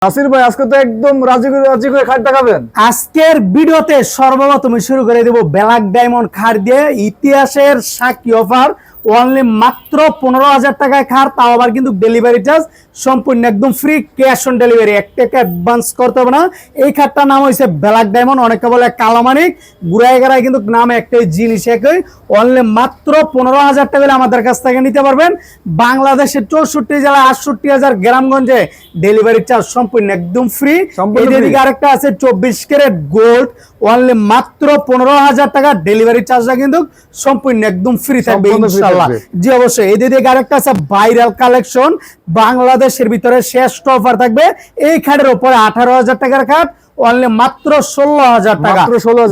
নাসির ভাই আজকে তো একদম রাজি করে খাট দেখাবেন। আজকের ভিডিওতে সর্বপ্রথম শুরু করে দেব ব্ল্যাক ডায়মন্ড খাট দিয়ে ইতিহাসের সাক্ষী অফার অনলি মাত্র 15,000 টাকায় খাট, তাও আবার কিন্তু ডেলিভারি চার্জ সম্পূর্ণ একদম ফ্রি, ক্যাশ অন ডেলিভারি, 1 টাকা অ্যাডভান্স করতে হবে না। এই খাটটার নাম হয়েছে ব্ল্যাক ডায়মন্ড, অনেকে বলে কালামানিক, গুড়াই গাড়ায় কিন্তু নাম একটাই, জিনিস একই। অনলি মাত্র 15,000 টাকা আমাদের কাছ থেকে নিতে পারবেন। বাংলাদেশের 64 জেলায় 68,000 গ্রামগঞ্জে ডেলিভারি চার্জ সম্পূর্ণ একদম ফ্রি। এদিকে আরেকটা আছে 24 ক্যারেট গোল্ড, অনলি মাত্র 15,000 টাকা, ডেলিভারি চার্জটা কিন্তু সম্পূর্ণ একদম ফ্রি থাকবে ইনশাআল্লাহ। জি অবশ্যই। এদিকে আরেকটা আছে ভাইরাল কালেকশন, বাংলাদেশের ভিতরে শ্রেষ্ঠ অফার থাকবে। এই খাটের উপরে 18,000 টাকার খাট অনলি মাত্র 16,000 টাকা।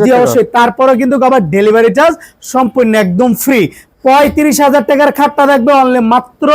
জি অবশ্যই। তারপরে কিন্তু আবার ডেলিভারি চার্জ সম্পূর্ণ একদম ফ্রি। 35,000 টাকার খাটটা থাকবে অনলি মাত্র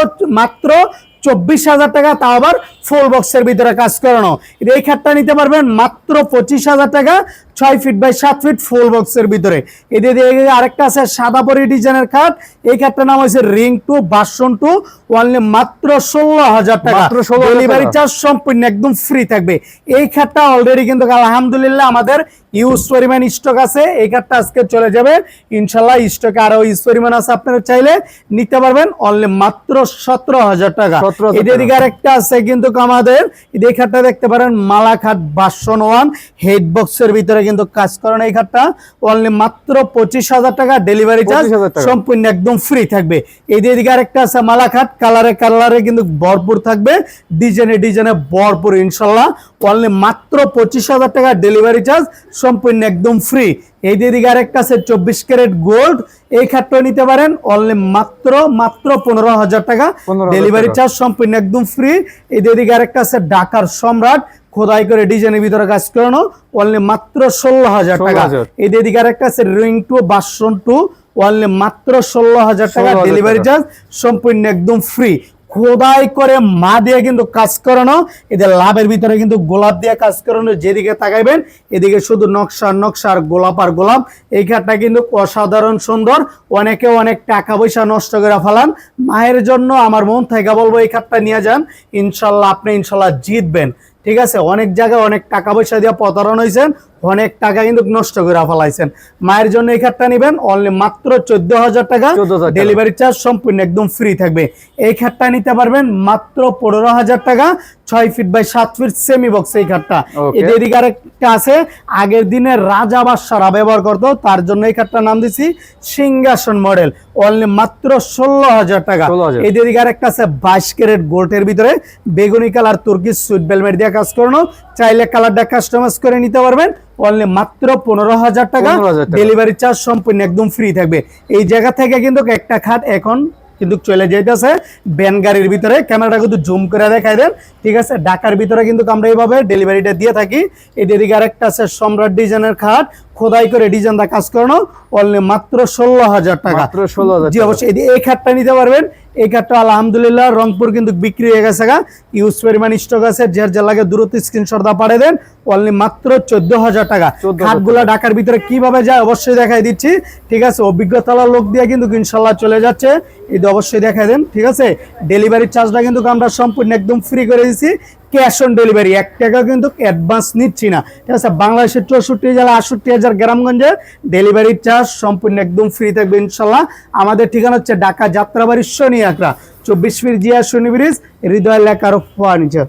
24,000 টাকা, তাও আবার ফুল বক্সের ভিতরে কাজ করানো। এই খাটটা নিতে পারবেন মাত্র 25,000 টাকা, 6 ফিট বাই 7 ফিট ফুল বক্সের ভিতরে। এদিকে আরেকটা আছে সাদা পরি ডিজাইনের খাট, এই খাটটার নাম হচ্ছে রিং 2 ভার্সন 2, অনলি মাত্র 16,000 টাকা, ডেলিভারি চার্জ সম্পূর্ণ একদম ফ্রি থাকবে। এই খাটটা অলরেডি কিন্তু আলহামদুলিল্লাহ আমাদের ইউজ পরিমাণ স্টক আছে। এই খাটটা আজকে চলে যাবে ইনশাল্লাহ, স্টকে আরো ইউজ পরিমাণ আছে, আপনারা চাইলে নিতে পারবেন অনলি মাত্র 17,000 টাকা। এদিকে আরেকটা আছে কিন্তু আমাদের, এই খাটটা দেখতে পারেন মালা খাট ভার্সন 1, হেড বক্সের ভিতরে কিন্তু কাজ করেন। এই খাটটা অনলি মাত্র 25,000 টাকা, ডেলিভারি চার্জ সম্পূর্ণ একদম ফ্রি থাকবে। এদিকে আরেকটা আছে মালা খাট, কালারে কিন্তু ভরপুর থাকবে, ডিজাইনে ভরপুর ইনশাল্লাহ, অনলি মাত্র 25,000 টাকা, ডেলিভারি চার্জ সম্পূর্ণ একদম ফ্রি। এই দিকে আরেকটা আছে 24 ক্যারেট গোল্ড, এই খাটটা নিতে পারেন অনলি মাত্র 15,000 টাকা, ডেলিভারি চার্জ সম্পূর্ণ একদম ফ্রি। এই দিকে আরেকটা আছে ঢাকার সম্রাট, খোদাই করে ডিজাইনের ভিতরে কাজ করানো, অনলি মাত্র 16,000 টাকা। এই দিকে আরেকটা আছে রিং 2 ভার্সন 2, অনলি মাত্র 16,000 টাকা, ডেলিভারি চার্জ সম্পূর্ণ একদম ফ্রি। খোদাই করে মা দিয়ে কিন্তু কাজ করানো, এদের লাভের ভিতরে কিন্তু গোলাপ দিয়ে কাজ করানো, যেদিকে তাকাইবেন এদিকে শুধু নকশা আর গোলাপ। এই খাটটা কিন্তু অসাধারণ সুন্দর, অনেকে অনেক টাকা পয়সা নষ্ট করে ফেলান, মায়ের জন্য আমার মন থেকে বলবো এই খাটটা নিয়ে যান, ইনশাল্লাহ আপনি ইনশাল্লাহ জিতবেন। ঠিক আছে, অনেক জায়গায় অনেক টাকা পয়সা দিয়ে প্রতারণ হয়েছেন, অনেক টাকা কিন্তু নষ্ট করে ফেলাইছেন, মায়ের জন্য এই খাটটা নিবেন অনলি মাত্র 14,000 টাকা, ডেলিভারি চার্জ সম্পূর্ণ একদম ফ্রি থাকবে। এই খাটটা নিতে পারবেন মাত্র 15,000 টাকা, 6 feet by 7 feet semi box. এই খাটটা এদিকে আরেকটা আছে, আগের দিনে রাজা বাদশারা ব্যবহার করতো, তার জন্য এই খাটটার নাম দিছি সিংহাসন মডেল, অনলি মাত্র 16,000 টাকা। এদিকে আরেকটা আছে 22 ক্যারেট গোল্ডের ভিতরে বেগুনি কালার তুর্কি সুইট বেলমেট দিয়ে কাজ করানো, চাইলে কালারটা কাস্টমাইজ করে নিতে পারবেন অনলি মাত্র 15,000 টাকা, ডেলিভারি চার্জ সম্পূর্ণ একদম ফ্রি থাকবে। এই জায়গা থেকে কিন্তু একটা খাট এখন কিন্তু চলে যাইতেছে ভ্যান গাড়ির ভিতরে, ক্যামেরাটা কিন্তু জুম করে দেখাই দেন। ঠিক আছে, ঢাকার ভিতরে কিন্তু আমরা এইভাবে ডেলিভারিটা দিয়ে থাকি। এদিকে আরেকটা আছে সম্রাট ডিজাইনের খাট, খোদাই করে ডিজাইনটা কাজ করানো, অনলি মাত্র 16,000 টাকা। জি অবশ্যই, এই খাটটা নিতে পারবেন। এই খাটটা আলহামদুলিল্লাহ রংপুর কিন্তু বিক্রি হয়ে গেছে, ইউজ পরিমাণ স্টক আছে, যে লাগে দ্রুত স্ক্রিনশট দা পাঠিয়ে দেন, অনলি মাত্র 14,000 টাকা। খাটগুলা ঢাকার ভিতরে কিভাবে যায় অবশ্যই দেখাই দিচ্ছি। ঠিক আছে, অভিজ্ঞতার লোক দিয়ে কিন্তু ইনশাল্লাহ চলে যাচ্ছে, এই অবশ্যই দেখাই দেন। ঠিক আছে, ডেলিভারি চার্জটা কিন্তু আমরা সম্পূর্ণ একদম ফ্রি করে দিচ্ছি, ক্যাশ অন ডেলিভারি, 1 টাকা কিন্তু অ্যাডভান্স নিচ্ছি না। ঠিক আছে, বাংলাদেশের 64 জেলা 68,000 গ্রামগঞ্জে ডেলিভারি চার্জ সম্পূর্ণ একদম ফ্রি থাকবে ইনশাল্লাহ। আমাদের ঠিকানা হচ্ছে ঢাকা যাত্রাবাড়ি শনি আকরা, 24 ফিট জিয়া শনি ব্রিজ, হৃদয় লেখার ফার্নিচার।